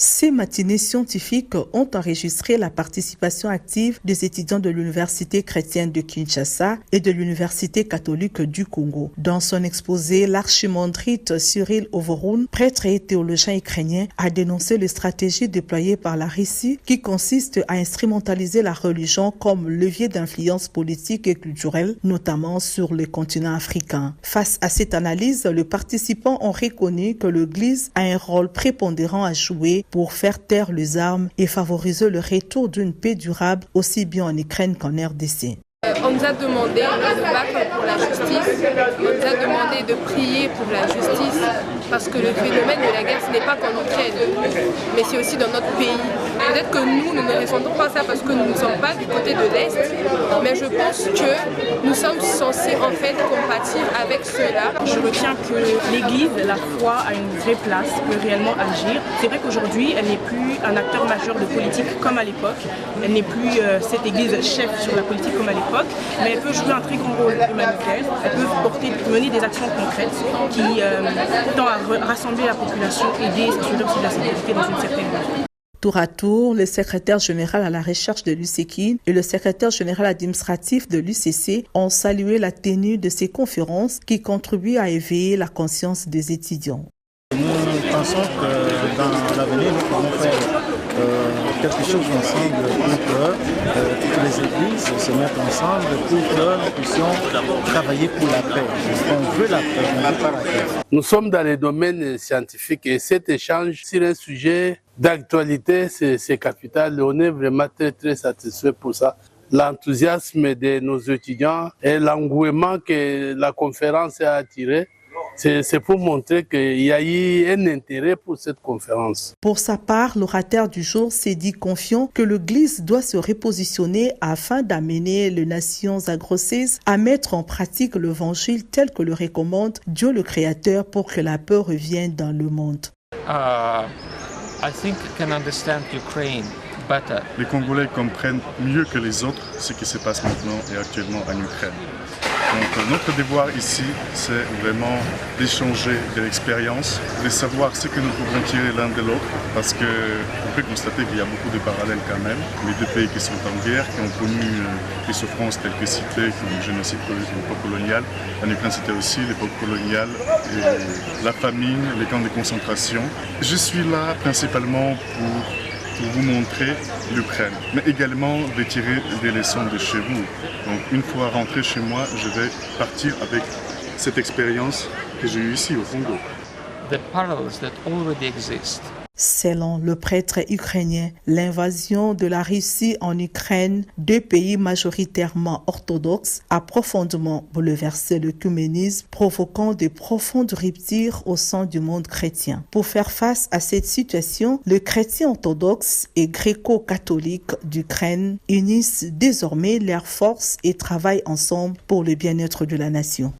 Ces matinées scientifiques ont enregistré la participation active des étudiants de l'Université chrétienne de Kinshasa et de l'Université catholique du Congo. Dans son exposé, l'archimandrite Cyril Ovoroun, prêtre et théologien ukrainien, a dénoncé les stratégies déployées par la Russie qui consistent à instrumentaliser la religion comme levier d'influence politique et culturelle, notamment sur le continent africain. Face à cette analyse, les participants ont reconnu que l'Église a un rôle prépondérant à jouer pour faire taire les armes et favoriser le retour d'une paix durable aussi bien en Ukraine qu'en RDC. On nous a demandé de nous battre pour la justice, on nous a demandé de prier pour la justice, parce que le phénomène de la guerre, ce n'est pas qu'en Ukraine, mais c'est aussi dans notre pays. Peut-être que nous ne ressentons pas ça parce que nous ne sommes pas du côté de l'Est, mais je pense que nous sommes censés en fait compatir avec cela. Je retiens que l'Église, la foi, a une vraie place, peut réellement agir. C'est vrai qu'aujourd'hui, elle n'est plus un acteur majeur de politique comme à l'époque, elle n'est plus cette Église chef sur la politique comme à l'époque, mais elle peut jouer un très grand rôle humanitaire, elle peut mener des actions concrètes qui tendent à rassembler la population, aider et s'assurer aussi de la sécurité dans une certaine mesure. Tour à tour, le secrétaire général à la recherche de l'UCKIN et le secrétaire général administratif de l'UCC ont salué la tenue de ces conférences qui contribuent à éveiller la conscience des étudiants. Nous pensons que dans l'avenir, nous pouvons faire quelque chose ensemble pour que toutes les églises se mettent ensemble pour que nous puissions travailler pour la paix. On veut la paix, on ne veut pas la paix. Nous sommes dans les domaines scientifiques et cet échange sur un sujet d'actualité, c'est capital. On est vraiment très satisfait pour ça. L'enthousiasme de nos étudiants et l'engouement que la conférence a attiré, c'est pour montrer qu'il y a eu un intérêt pour cette conférence. Pour sa part, l'orateur du jour s'est dit confiant que l'Église doit se repositionner afin d'amener les nations agresseuses à mettre en pratique l'évangile tel que le recommande Dieu le Créateur pour que la paix revienne dans le monde. I think I can understand Ukraine better. Les Congolais comprennent mieux que les autres ce qui se passe maintenant et actuellement en Ukraine. Donc notre devoir ici, c'est vraiment d'échanger de l'expérience, de savoir ce que nous pouvons tirer l'un de l'autre, parce qu'on peut constater qu'il y a beaucoup de parallèles quand même. Les deux pays qui sont en guerre, qui ont connu des souffrances telles que citées, comme le génocide pour l'époque coloniale. En Ukraine, c'était aussi l'époque coloniale, et la famine, les camps de concentration. Je suis là principalement pour vous montrer l'Ukraine, mais également de tirer des leçons de chez vous. Donc une fois rentré chez moi, je vais partir avec cette expérience que j'ai eue ici au Congo. The parallels that already exist. Selon le prêtre ukrainien, l'invasion de la Russie en Ukraine, deux pays majoritairement orthodoxes, a profondément bouleversé l'œcuménisme, provoquant de profondes ruptures au sein du monde chrétien. Pour faire face à cette situation, les chrétiens orthodoxes et gréco-catholiques d'Ukraine unissent désormais leurs forces et travaillent ensemble pour le bien-être de la nation.